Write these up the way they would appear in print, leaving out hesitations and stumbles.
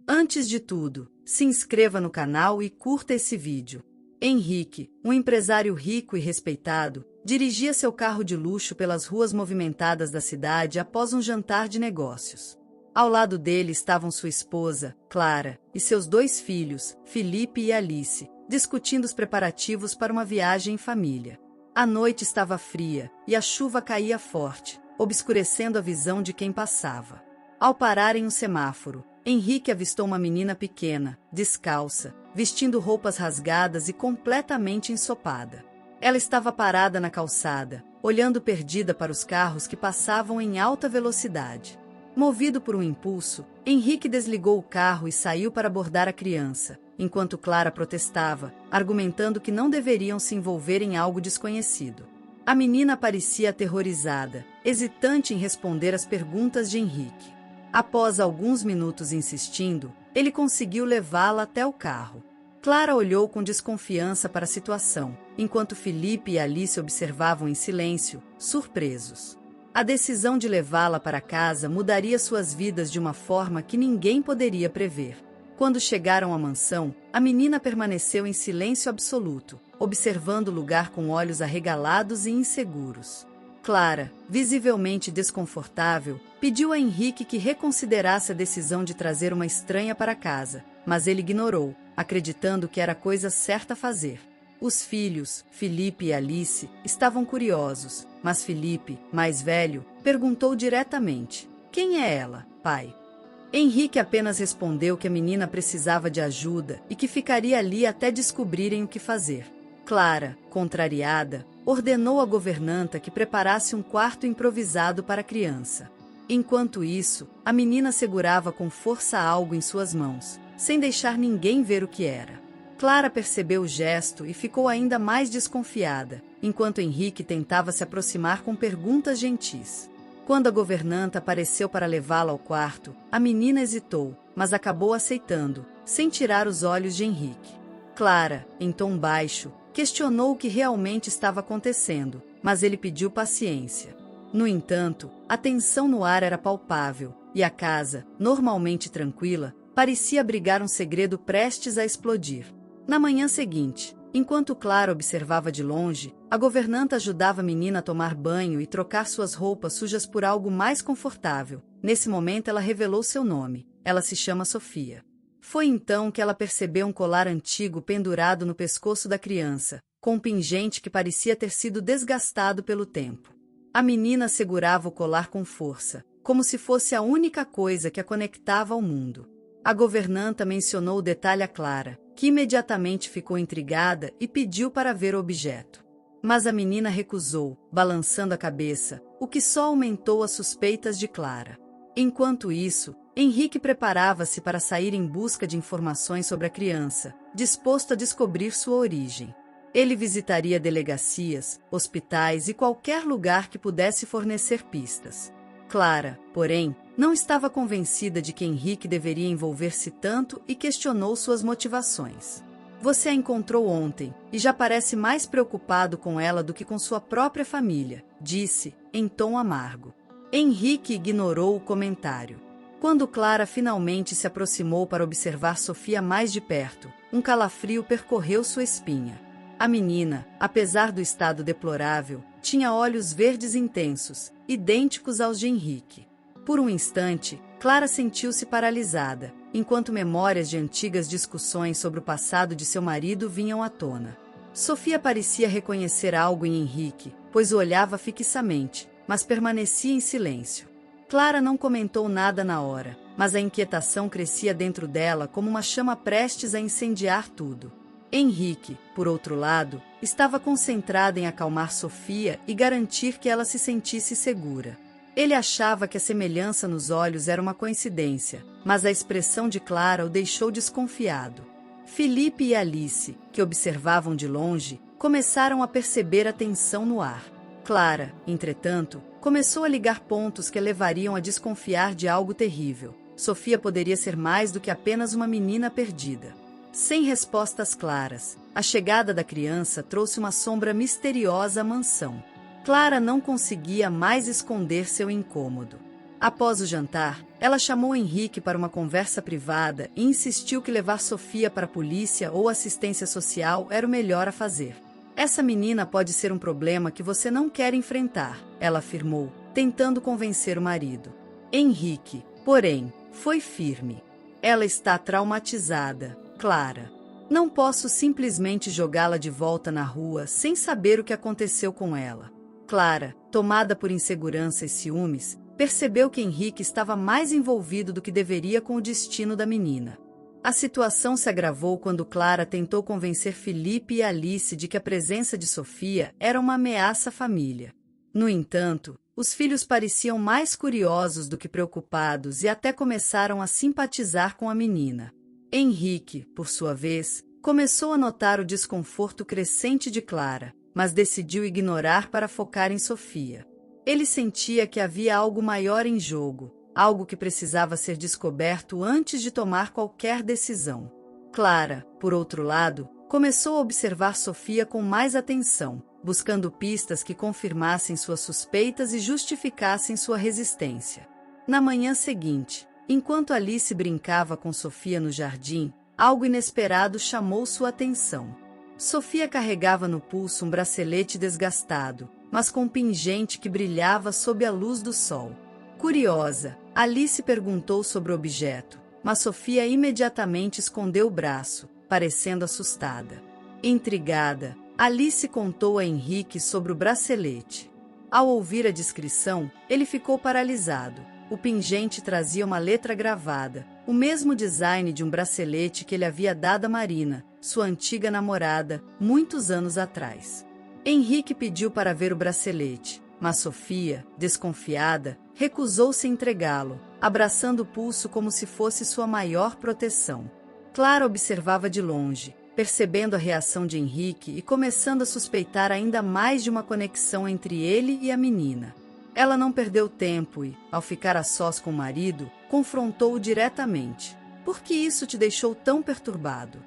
Antes de tudo, se inscreva no canal e curta esse vídeo. Henrique, um empresário rico e respeitado, dirigia seu carro de luxo pelas ruas movimentadas da cidade após um jantar de negócios. Ao lado dele estavam sua esposa, Clara, e seus 2 filhos, Felipe e Alice, discutindo os preparativos para uma viagem em família. A noite estava fria e a chuva caía forte, obscurecendo a visão de quem passava. Ao parar em um semáforo, Henrique avistou uma menina pequena, descalça, vestindo roupas rasgadas e completamente ensopada. Ela estava parada na calçada, olhando perdida para os carros que passavam em alta velocidade. Movido por um impulso, Henrique desligou o carro e saiu para abordar a criança, enquanto Clara protestava, argumentando que não deveriam se envolver em algo desconhecido. A menina parecia aterrorizada, hesitante em responder às perguntas de Henrique. Após alguns minutos insistindo, ele conseguiu levá-la até o carro. Clara olhou com desconfiança para a situação, enquanto Felipe e Alice observavam em silêncio, surpresos. A decisão de levá-la para casa mudaria suas vidas de uma forma que ninguém poderia prever. Quando chegaram à mansão, a menina permaneceu em silêncio absoluto, observando o lugar com olhos arregalados e inseguros. Clara, visivelmente desconfortável, pediu a Henrique que reconsiderasse a decisão de trazer uma estranha para casa, mas ele ignorou, acreditando que era a coisa certa a fazer. Os filhos, Felipe e Alice, estavam curiosos, mas Felipe, mais velho, perguntou diretamente: "Quem é ela, pai?" Henrique apenas respondeu que a menina precisava de ajuda e que ficaria ali até descobrirem o que fazer. Clara, contrariada, ordenou à governanta que preparasse um quarto improvisado para a criança. Enquanto isso, a menina segurava com força algo em suas mãos, sem deixar ninguém ver o que era. Clara percebeu o gesto e ficou ainda mais desconfiada, enquanto Henrique tentava se aproximar com perguntas gentis. Quando a governanta apareceu para levá-la ao quarto, a menina hesitou, mas acabou aceitando, sem tirar os olhos de Henrique. Clara, em tom baixo, questionou o que realmente estava acontecendo, mas ele pediu paciência. No entanto, a tensão no ar era palpável, e a casa, normalmente tranquila, parecia abrigar um segredo prestes a explodir. Na manhã seguinte, enquanto Clara observava de longe, a governanta ajudava a menina a tomar banho e trocar suas roupas sujas por algo mais confortável. Nesse momento ela revelou seu nome. Ela se chama Sofia. Foi então que ela percebeu um colar antigo pendurado no pescoço da criança, com um pingente que parecia ter sido desgastado pelo tempo. A menina segurava o colar com força, como se fosse a única coisa que a conectava ao mundo. A governanta mencionou o detalhe a Clara, que imediatamente ficou intrigada e pediu para ver o objeto. Mas a menina recusou, balançando a cabeça, o que só aumentou as suspeitas de Clara. Enquanto isso, Henrique preparava-se para sair em busca de informações sobre a criança, disposto a descobrir sua origem. Ele visitaria delegacias, hospitais e qualquer lugar que pudesse fornecer pistas. Clara, porém, não estava convencida de que Henrique deveria envolver-se tanto e questionou suas motivações. "Você a encontrou ontem, e já parece mais preocupado com ela do que com sua própria família", disse, em tom amargo. Henrique ignorou o comentário. Quando Clara finalmente se aproximou para observar Sofia mais de perto, um calafrio percorreu sua espinha. A menina, apesar do estado deplorável, tinha olhos verdes intensos, idênticos aos de Henrique. Por um instante, Clara sentiu-se paralisada, enquanto memórias de antigas discussões sobre o passado de seu marido vinham à tona. Sofia parecia reconhecer algo em Henrique, pois o olhava fixamente, mas permanecia em silêncio. Clara não comentou nada na hora, mas a inquietação crescia dentro dela como uma chama prestes a incendiar tudo. Henrique, por outro lado, estava concentrado em acalmar Sofia e garantir que ela se sentisse segura. Ele achava que a semelhança nos olhos era uma coincidência, mas a expressão de Clara o deixou desconfiado. Felipe e Alice, que observavam de longe, começaram a perceber a tensão no ar. Clara, entretanto, começou a ligar pontos que a levariam a desconfiar de algo terrível. Sofia poderia ser mais do que apenas uma menina perdida. Sem respostas claras, a chegada da criança trouxe uma sombra misteriosa à mansão. Clara não conseguia mais esconder seu incômodo. Após o jantar, ela chamou Henrique para uma conversa privada e insistiu que levar Sofia para a polícia ou assistência social era o melhor a fazer. Essa menina pode ser um problema que você não quer enfrentar, ela afirmou, tentando convencer o marido. Henrique, porém, foi firme. Ela está traumatizada, Clara. Não posso simplesmente jogá-la de volta na rua sem saber o que aconteceu com ela. Clara, tomada por insegurança e ciúmes, percebeu que Henrique estava mais envolvido do que deveria com o destino da menina. A situação se agravou quando Clara tentou convencer Felipe e Alice de que a presença de Sofia era uma ameaça à família. No entanto, os filhos pareciam mais curiosos do que preocupados e até começaram a simpatizar com a menina. Henrique, por sua vez, começou a notar o desconforto crescente de Clara, mas decidiu ignorar para focar em Sofia. Ele sentia que havia algo maior em jogo, algo que precisava ser descoberto antes de tomar qualquer decisão. Clara, por outro lado, começou a observar Sofia com mais atenção, buscando pistas que confirmassem suas suspeitas e justificassem sua resistência. Na manhã seguinte, enquanto Alice brincava com Sofia no jardim, algo inesperado chamou sua atenção. Sofia carregava no pulso um bracelete desgastado, mas com um pingente que brilhava sob a luz do sol. Curiosa, Alice perguntou sobre o objeto, mas Sofia imediatamente escondeu o braço, parecendo assustada. Intrigada, Alice contou a Henrique sobre o bracelete. Ao ouvir a descrição, ele ficou paralisado. O pingente trazia uma letra gravada, o mesmo design de um bracelete que ele havia dado a Marina, sua antiga namorada, muitos anos atrás. Henrique pediu para ver o bracelete, mas Sofia, desconfiada, recusou-se a entregá-lo, abraçando o pulso como se fosse sua maior proteção. Clara observava de longe, percebendo a reação de Henrique e começando a suspeitar ainda mais de uma conexão entre ele e a menina. Ela não perdeu tempo e, ao ficar a sós com o marido, confrontou-o diretamente. Por que isso te deixou tão perturbado?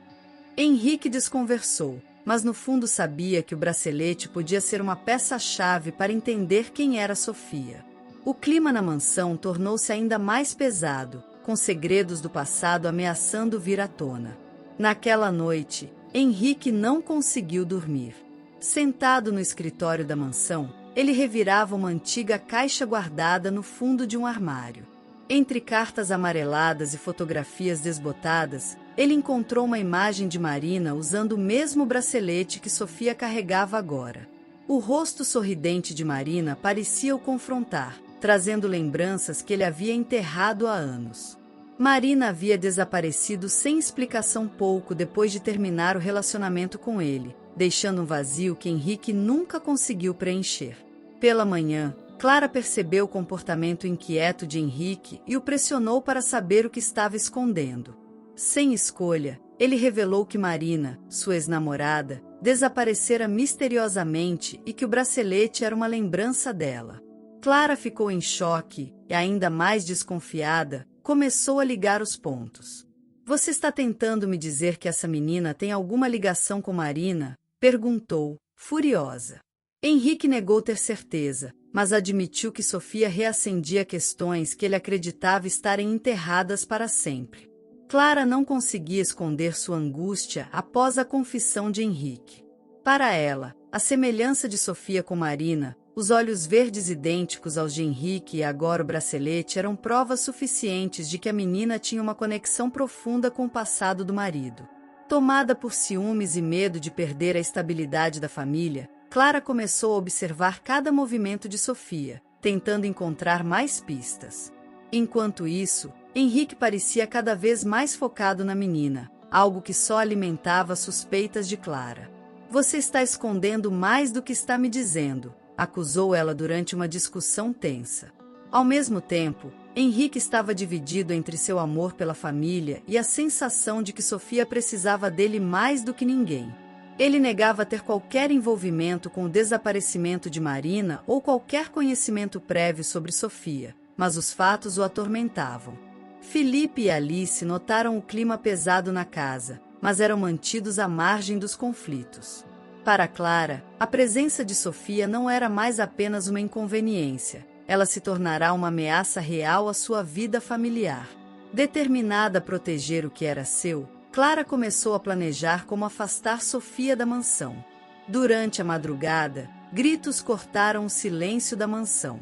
Henrique desconversou, mas no fundo sabia que o bracelete podia ser uma peça-chave para entender quem era Sofia. O clima na mansão tornou-se ainda mais pesado, com segredos do passado ameaçando vir à tona. Naquela noite, Henrique não conseguiu dormir. Sentado no escritório da mansão, ele revirava uma antiga caixa guardada no fundo de um armário. Entre cartas amareladas e fotografias desbotadas, ele encontrou uma imagem de Marina usando o mesmo bracelete que Sofia carregava agora. O rosto sorridente de Marina parecia o confrontar, trazendo lembranças que ele havia enterrado há anos. Marina havia desaparecido sem explicação pouco depois de terminar o relacionamento com ele, deixando um vazio que Henrique nunca conseguiu preencher. Pela manhã, Clara percebeu o comportamento inquieto de Henrique e o pressionou para saber o que estava escondendo. Sem escolha, ele revelou que Marina, sua ex-namorada, desaparecera misteriosamente e que o bracelete era uma lembrança dela. Clara ficou em choque e, ainda mais desconfiada, começou a ligar os pontos. Você está tentando me dizer que essa menina tem alguma ligação com Marina? Perguntou, furiosa. Henrique negou ter certeza, mas admitiu que Sofia reacendia questões que ele acreditava estarem enterradas para sempre. Clara não conseguia esconder sua angústia após a confissão de Henrique. Para ela, a semelhança de Sofia com Marina, os olhos verdes idênticos aos de Henrique e agora o bracelete eram provas suficientes de que a menina tinha uma conexão profunda com o passado do marido. Tomada por ciúmes e medo de perder a estabilidade da família, Clara começou a observar cada movimento de Sofia, tentando encontrar mais pistas. Enquanto isso, Henrique parecia cada vez mais focado na menina, algo que só alimentava as suspeitas de Clara. Você está escondendo mais do que está me dizendo, acusou ela durante uma discussão tensa. Ao mesmo tempo, Henrique estava dividido entre seu amor pela família e a sensação de que Sofia precisava dele mais do que ninguém. Ele negava ter qualquer envolvimento com o desaparecimento de Marina ou qualquer conhecimento prévio sobre Sofia, mas os fatos o atormentavam. Felipe e Alice notaram o clima pesado na casa, mas eram mantidos à margem dos conflitos. Para Clara, a presença de Sofia não era mais apenas uma inconveniência, ela se tornará uma ameaça real à sua vida familiar. Determinada a proteger o que era seu, Clara começou a planejar como afastar Sofia da mansão. Durante a madrugada, gritos cortaram o silêncio da mansão.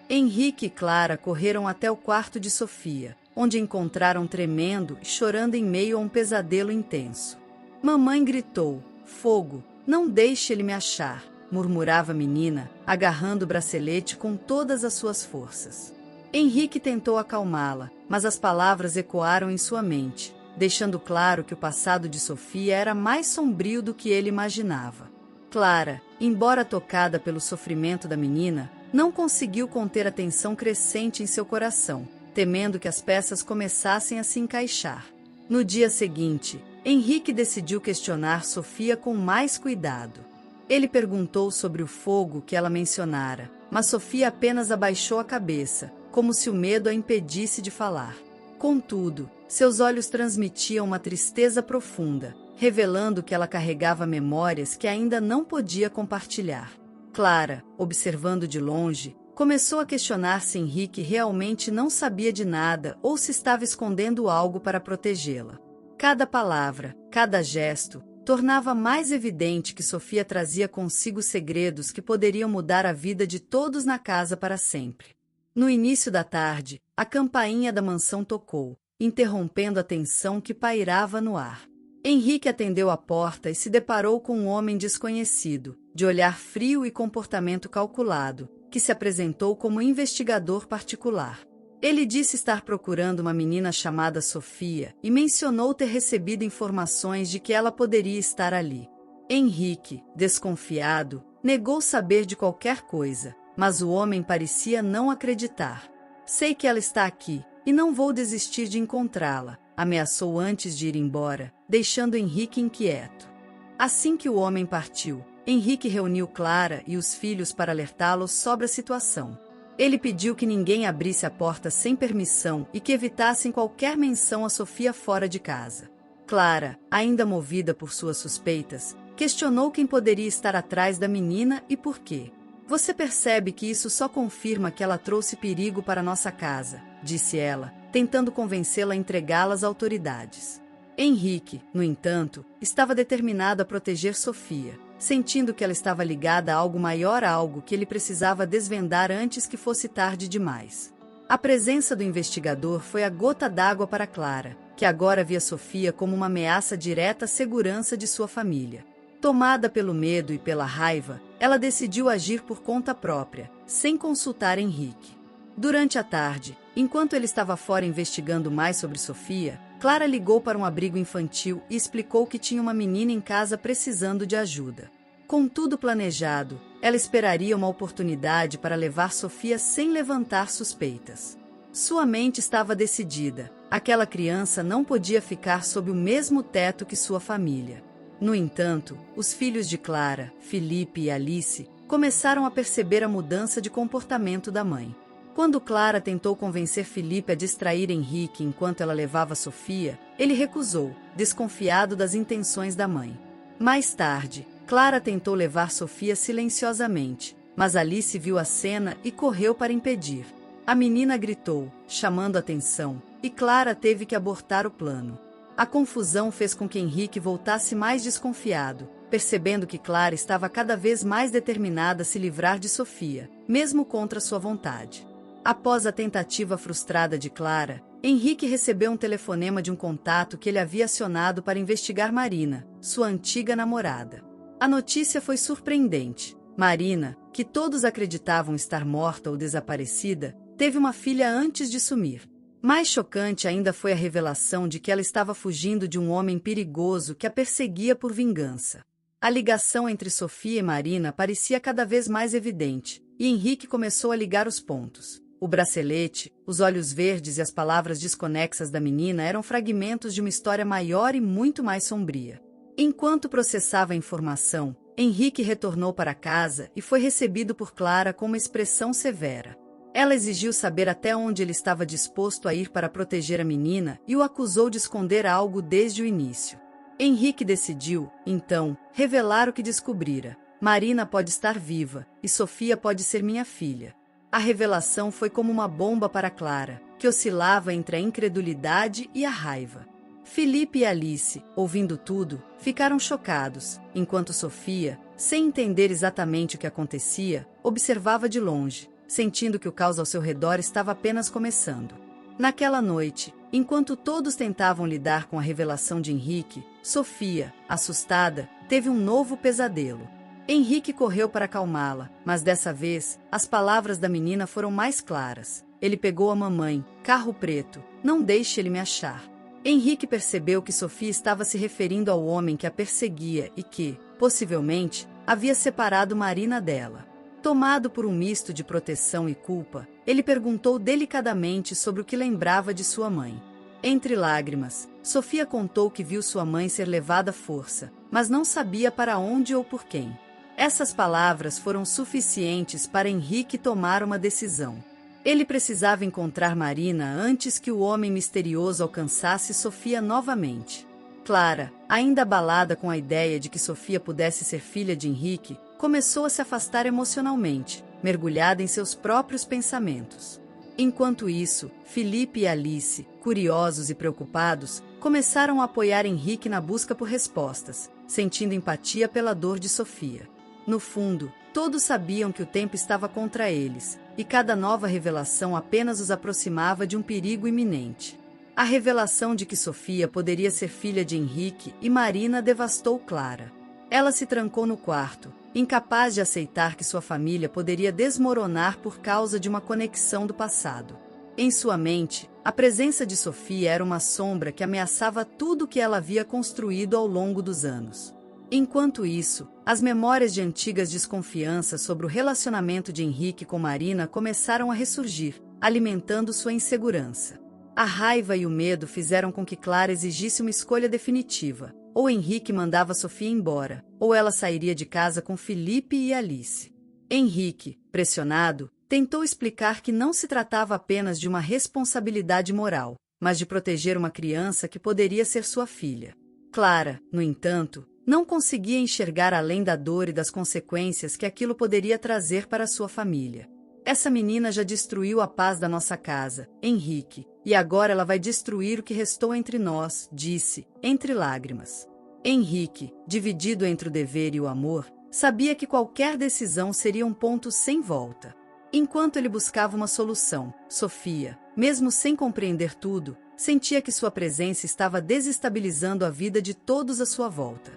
Henrique e Clara correram até o quarto de Sofia, onde encontraram tremendo e chorando em meio a um pesadelo intenso. Mamãe gritou: "Fogo, não deixe ele me achar", murmurava a menina, agarrando o bracelete com todas as suas forças. Henrique tentou acalmá-la, mas as palavras ecoaram em sua mente, deixando claro que o passado de Sofia era mais sombrio do que ele imaginava. Clara, embora tocada pelo sofrimento da menina, não conseguiu conter a tensão crescente em seu coração, temendo que as peças começassem a se encaixar. No dia seguinte, Henrique decidiu questionar Sofia com mais cuidado. Ele perguntou sobre o fogo que ela mencionara, mas Sofia apenas abaixou a cabeça, como se o medo a impedisse de falar. Contudo, seus olhos transmitiam uma tristeza profunda, revelando que ela carregava memórias que ainda não podia compartilhar. Clara, observando de longe, começou a questionar se Henrique realmente não sabia de nada ou se estava escondendo algo para protegê-la. Cada palavra, cada gesto, tornava mais evidente que Sofia trazia consigo segredos que poderiam mudar a vida de todos na casa para sempre. No início da tarde, a campainha da mansão tocou, interrompendo a tensão que pairava no ar. Henrique atendeu a porta e se deparou com um homem desconhecido, de olhar frio e comportamento calculado, que se apresentou como investigador particular. Ele disse estar procurando uma menina chamada Sofia e mencionou ter recebido informações de que ela poderia estar ali. Henrique, desconfiado, negou saber de qualquer coisa, mas o homem parecia não acreditar. "Sei que ela está aqui, e não vou desistir de encontrá-la", ameaçou antes de ir embora, deixando Henrique inquieto. Assim que o homem partiu, Henrique reuniu Clara e os filhos para alertá-los sobre a situação. Ele pediu que ninguém abrisse a porta sem permissão e que evitassem qualquer menção a Sofia fora de casa. Clara, ainda movida por suas suspeitas, questionou quem poderia estar atrás da menina e por quê. "Você percebe que isso só confirma que ela trouxe perigo para nossa casa", disse ela, tentando convencê-la a entregá-la às autoridades. Henrique, no entanto, estava determinado a proteger Sofia, sentindo que ela estava ligada a algo maior, a algo que ele precisava desvendar antes que fosse tarde demais. A presença do investigador foi a gota d'água para Clara, que agora via Sofia como uma ameaça direta à segurança de sua família. Tomada pelo medo e pela raiva, ela decidiu agir por conta própria, sem consultar Henrique. Durante a tarde, enquanto ele estava fora investigando mais sobre Sofia, Clara ligou para um abrigo infantil e explicou que tinha uma menina em casa precisando de ajuda. Com tudo planejado, ela esperaria uma oportunidade para levar Sofia sem levantar suspeitas. Sua mente estava decidida: aquela criança não podia ficar sob o mesmo teto que sua família. No entanto, os filhos de Clara, Felipe e Alice, começaram a perceber a mudança de comportamento da mãe. Quando Clara tentou convencer Felipe a distrair Henrique enquanto ela levava Sofia, ele recusou, desconfiado das intenções da mãe. Mais tarde, Clara tentou levar Sofia silenciosamente, mas Alice viu a cena e correu para impedir. A menina gritou, chamando atenção, e Clara teve que abortar o plano. A confusão fez com que Henrique voltasse mais desconfiado, percebendo que Clara estava cada vez mais determinada a se livrar de Sofia, mesmo contra sua vontade. Após a tentativa frustrada de Clara, Henrique recebeu um telefonema de um contato que ele havia acionado para investigar Marina, sua antiga namorada. A notícia foi surpreendente. Marina, que todos acreditavam estar morta ou desaparecida, teve uma filha antes de sumir. Mais chocante ainda foi a revelação de que ela estava fugindo de um homem perigoso que a perseguia por vingança. A ligação entre Sofia e Marina parecia cada vez mais evidente, e Henrique começou a ligar os pontos. O bracelete, os olhos verdes e as palavras desconexas da menina eram fragmentos de uma história maior e muito mais sombria. Enquanto processava a informação, Henrique retornou para casa e foi recebido por Clara com uma expressão severa. Ela exigiu saber até onde ele estava disposto a ir para proteger a menina e o acusou de esconder algo desde o início. Henrique decidiu, então, revelar o que descobrira. "Marina pode estar viva, e Sofia pode ser minha filha." A revelação foi como uma bomba para Clara, que oscilava entre a incredulidade e a raiva. Felipe e Alice, ouvindo tudo, ficaram chocados, enquanto Sofia, sem entender exatamente o que acontecia, observava de longe, sentindo que o caos ao seu redor estava apenas começando. Naquela noite, enquanto todos tentavam lidar com a revelação de Henrique, Sofia, assustada, teve um novo pesadelo. Henrique correu para acalmá-la, mas dessa vez, as palavras da menina foram mais claras. Ele pegou a mamãe, carro preto, não deixe ele me achar. Henrique percebeu que Sofia estava se referindo ao homem que a perseguia e que, possivelmente, havia separado Marina dela. Tomado por um misto de proteção e culpa, ele perguntou delicadamente sobre o que lembrava de sua mãe. Entre lágrimas, Sofia contou que viu sua mãe ser levada à força, mas não sabia para onde ou por quem. Essas palavras foram suficientes para Henrique tomar uma decisão. Ele precisava encontrar Marina antes que o homem misterioso alcançasse Sofia novamente. Clara, ainda abalada com a ideia de que Sofia pudesse ser filha de Henrique, começou a se afastar emocionalmente, mergulhada em seus próprios pensamentos. Enquanto isso, Felipe e Alice, curiosos e preocupados, começaram a apoiar Henrique na busca por respostas, sentindo empatia pela dor de Sofia. No fundo, todos sabiam que o tempo estava contra eles, e cada nova revelação apenas os aproximava de um perigo iminente. A revelação de que Sofia poderia ser filha de Henrique e Marina devastou Clara. Ela se trancou no quarto, incapaz de aceitar que sua família poderia desmoronar por causa de uma conexão do passado. Em sua mente, a presença de Sofia era uma sombra que ameaçava tudo que ela havia construído ao longo dos anos. Enquanto isso, as memórias de antigas desconfianças sobre o relacionamento de Henrique com Marina começaram a ressurgir, alimentando sua insegurança. A raiva e o medo fizeram com que Clara exigisse uma escolha definitiva. Ou Henrique mandava Sofia embora, ou ela sairia de casa com Felipe e Alice. Henrique, pressionado, tentou explicar que não se tratava apenas de uma responsabilidade moral, mas de proteger uma criança que poderia ser sua filha. Clara, no entanto, não conseguia enxergar além da dor e das consequências que aquilo poderia trazer para sua família. Essa menina já destruiu a paz da nossa casa, Henrique, e agora ela vai destruir o que restou entre nós, disse, entre lágrimas. Henrique, dividido entre o dever e o amor, sabia que qualquer decisão seria um ponto sem volta. Enquanto ele buscava uma solução, Sofia, mesmo sem compreender tudo, sentia que sua presença estava desestabilizando a vida de todos à sua volta.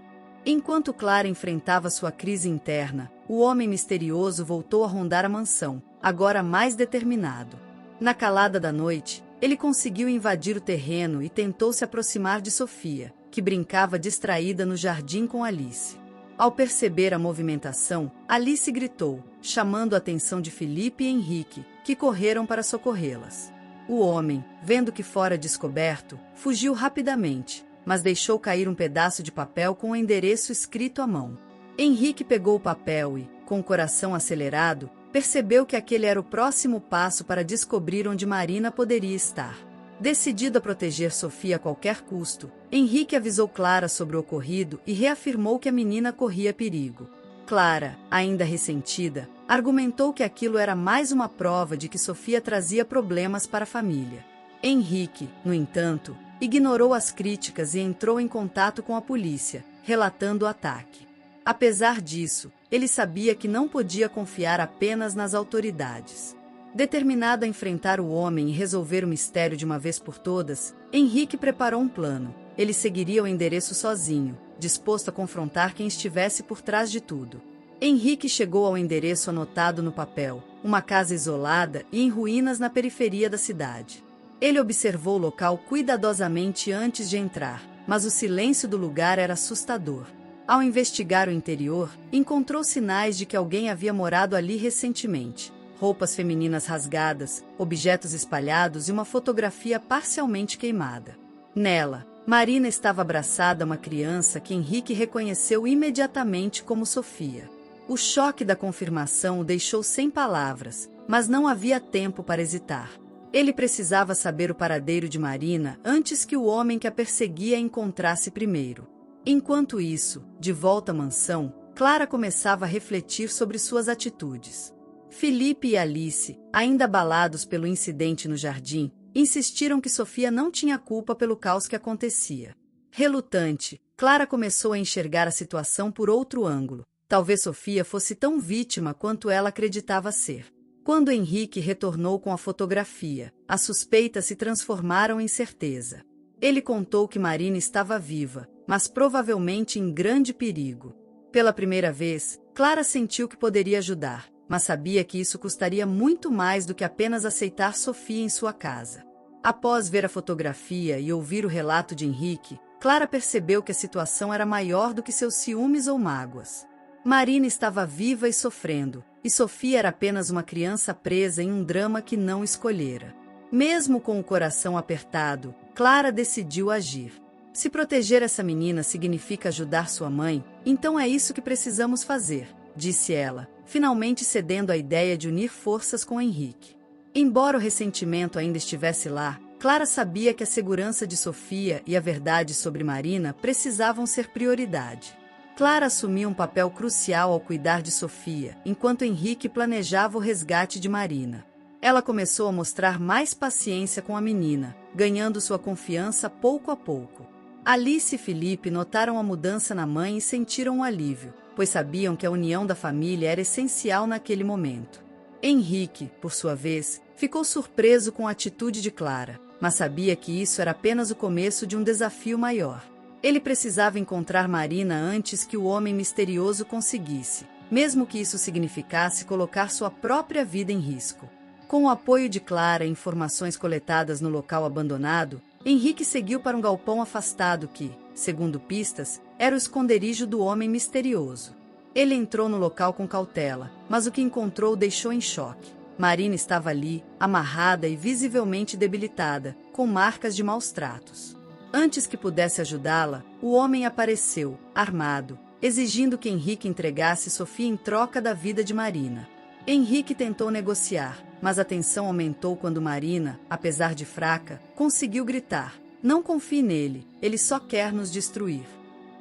Enquanto Clara enfrentava sua crise interna, o homem misterioso voltou a rondar a mansão, agora mais determinado. Na calada da noite, ele conseguiu invadir o terreno e tentou se aproximar de Sofia, que brincava distraída no jardim com Alice. Ao perceber a movimentação, Alice gritou, chamando a atenção de Felipe e Henrique, que correram para socorrê-las. O homem, vendo que fora descoberto, fugiu rapidamente, mas deixou cair um pedaço de papel com o endereço escrito à mão. Henrique pegou o papel e, com o coração acelerado, percebeu que aquele era o próximo passo para descobrir onde Marina poderia estar. Decidido a proteger Sofia a qualquer custo, Henrique avisou Clara sobre o ocorrido e reafirmou que a menina corria perigo. Clara, ainda ressentida, argumentou que aquilo era mais uma prova de que Sofia trazia problemas para a família. Henrique, no entanto, ignorou as críticas e entrou em contato com a polícia, relatando o ataque. Apesar disso, ele sabia que não podia confiar apenas nas autoridades. Determinado a enfrentar o homem e resolver o mistério de uma vez por todas, Henrique preparou um plano. Ele seguiria o endereço sozinho, disposto a confrontar quem estivesse por trás de tudo. Henrique chegou ao endereço anotado no papel, uma casa isolada e em ruínas na periferia da cidade. Ele observou o local cuidadosamente antes de entrar, mas o silêncio do lugar era assustador. Ao investigar o interior, encontrou sinais de que alguém havia morado ali recentemente. Roupas femininas rasgadas, objetos espalhados e uma fotografia parcialmente queimada. Nela, Marina estava abraçada a uma criança que Henrique reconheceu imediatamente como Sofia. O choque da confirmação o deixou sem palavras, mas não havia tempo para hesitar. Ele precisava saber o paradeiro de Marina antes que o homem que a perseguia a encontrasse primeiro. Enquanto isso, de volta à mansão, Clara começava a refletir sobre suas atitudes. Felipe e Alice, ainda abalados pelo incidente no jardim, insistiram que Sofia não tinha culpa pelo caos que acontecia. Relutante, Clara começou a enxergar a situação por outro ângulo. Talvez Sofia fosse tão vítima quanto ela acreditava ser. Quando Henrique retornou com a fotografia, as suspeitas se transformaram em certeza. Ele contou que Marina estava viva, mas provavelmente em grande perigo. Pela primeira vez, Clara sentiu que poderia ajudar, mas sabia que isso custaria muito mais do que apenas aceitar Sofia em sua casa. Após ver a fotografia e ouvir o relato de Henrique, Clara percebeu que a situação era maior do que seus ciúmes ou mágoas. Marina estava viva e sofrendo, e Sofia era apenas uma criança presa em um drama que não escolhera. Mesmo com o coração apertado, Clara decidiu agir. Se proteger essa menina significa ajudar sua mãe, então é isso que precisamos fazer, disse ela, finalmente cedendo à ideia de unir forças com Henrique. Embora o ressentimento ainda estivesse lá, Clara sabia que a segurança de Sofia e a verdade sobre Marina precisavam ser prioridade. Clara assumiu um papel crucial ao cuidar de Sofia, enquanto Henrique planejava o resgate de Marina. Ela começou a mostrar mais paciência com a menina, ganhando sua confiança pouco a pouco. Alice e Felipe notaram a mudança na mãe e sentiram um alívio, pois sabiam que a união da família era essencial naquele momento. Henrique, por sua vez, ficou surpreso com a atitude de Clara, mas sabia que isso era apenas o começo de um desafio maior. Ele precisava encontrar Marina antes que o homem misterioso conseguisse, mesmo que isso significasse colocar sua própria vida em risco. Com o apoio de Clara e informações coletadas no local abandonado, Henrique seguiu para um galpão afastado que, segundo pistas, era o esconderijo do homem misterioso. Ele entrou no local com cautela, mas o que encontrou o deixou em choque. Marina estava ali, amarrada e visivelmente debilitada, com marcas de maus tratos. Antes que pudesse ajudá-la, o homem apareceu, armado, exigindo que Henrique entregasse Sofia em troca da vida de Marina. Henrique tentou negociar, mas a tensão aumentou quando Marina, apesar de fraca, conseguiu gritar: "Não confie nele, ele só quer nos destruir."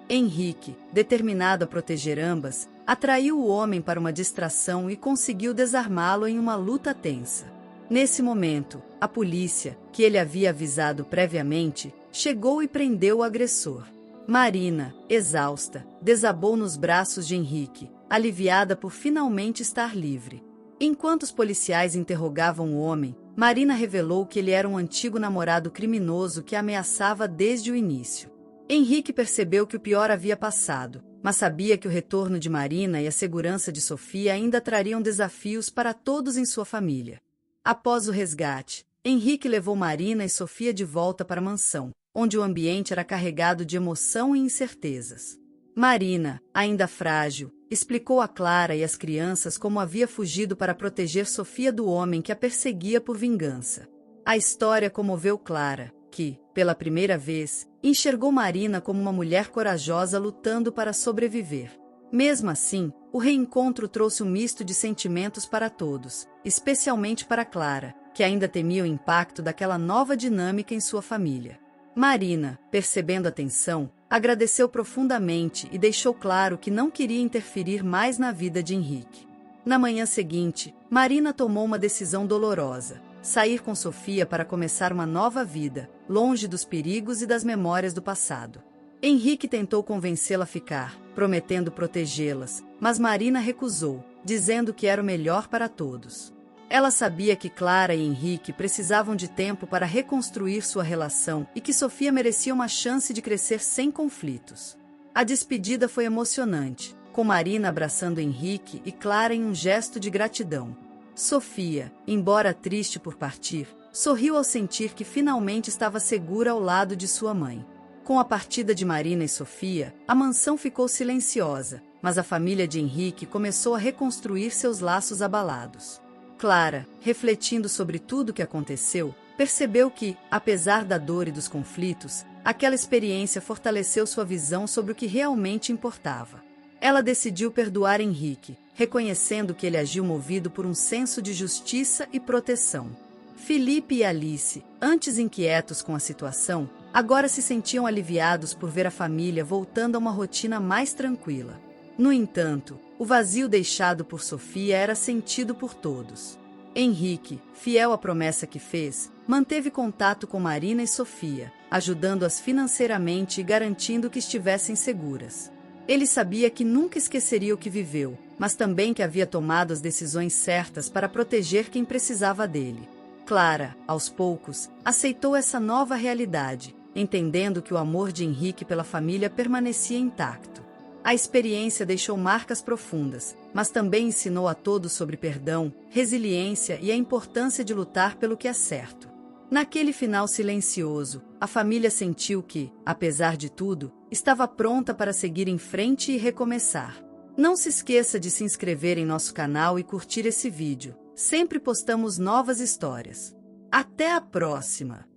Henrique, determinado a proteger ambas, atraiu o homem para uma distração e conseguiu desarmá-lo em uma luta tensa. Nesse momento, a polícia, que ele havia avisado previamente, chegou e prendeu o agressor. Marina, exausta, desabou nos braços de Henrique, aliviada por finalmente estar livre. Enquanto os policiais interrogavam o homem, Marina revelou que ele era um antigo namorado criminoso que a ameaçava desde o início. Henrique percebeu que o pior havia passado, mas sabia que o retorno de Marina e a segurança de Sofia ainda trariam desafios para todos em sua família. Após o resgate, Henrique levou Marina e Sofia de volta para a mansão, onde o ambiente era carregado de emoção e incertezas. Marina, ainda frágil, explicou a Clara e às crianças como havia fugido para proteger Sofia do homem que a perseguia por vingança. A história comoveu Clara, que, pela primeira vez, enxergou Marina como uma mulher corajosa lutando para sobreviver. Mesmo assim, o reencontro trouxe um misto de sentimentos para todos, especialmente para Clara, que ainda temia o impacto daquela nova dinâmica em sua família. Marina, percebendo a tensão, agradeceu profundamente e deixou claro que não queria interferir mais na vida de Henrique. Na manhã seguinte, Marina tomou uma decisão dolorosa: sair com Sofia para começar uma nova vida, longe dos perigos e das memórias do passado. Henrique tentou convencê-la a ficar, prometendo protegê-las, mas Marina recusou, dizendo que era o melhor para todos. Ela sabia que Clara e Henrique precisavam de tempo para reconstruir sua relação e que Sofia merecia uma chance de crescer sem conflitos. A despedida foi emocionante, com Marina abraçando Henrique e Clara em um gesto de gratidão. Sofia, embora triste por partir, sorriu ao sentir que finalmente estava segura ao lado de sua mãe. Com a partida de Marina e Sofia, a mansão ficou silenciosa, mas a família de Henrique começou a reconstruir seus laços abalados. Clara, refletindo sobre tudo o que aconteceu, percebeu que, apesar da dor e dos conflitos, aquela experiência fortaleceu sua visão sobre o que realmente importava. Ela decidiu perdoar Henrique, reconhecendo que ele agiu movido por um senso de justiça e proteção. Felipe e Alice, antes inquietos com a situação, agora se sentiam aliviados por ver a família voltando a uma rotina mais tranquila. No entanto, o vazio deixado por Sofia era sentido por todos. Henrique, fiel à promessa que fez, manteve contato com Marina e Sofia, ajudando-as financeiramente e garantindo que estivessem seguras. Ele sabia que nunca esqueceria o que viveu, mas também que havia tomado as decisões certas para proteger quem precisava dele. Clara, aos poucos, aceitou essa nova realidade, entendendo que o amor de Henrique pela família permanecia intacto. A experiência deixou marcas profundas, mas também ensinou a todos sobre perdão, resiliência e a importância de lutar pelo que é certo. Naquele final silencioso, a família sentiu que, apesar de tudo, estava pronta para seguir em frente e recomeçar. Não se esqueça de se inscrever em nosso canal e curtir esse vídeo. Sempre postamos novas histórias. Até a próxima!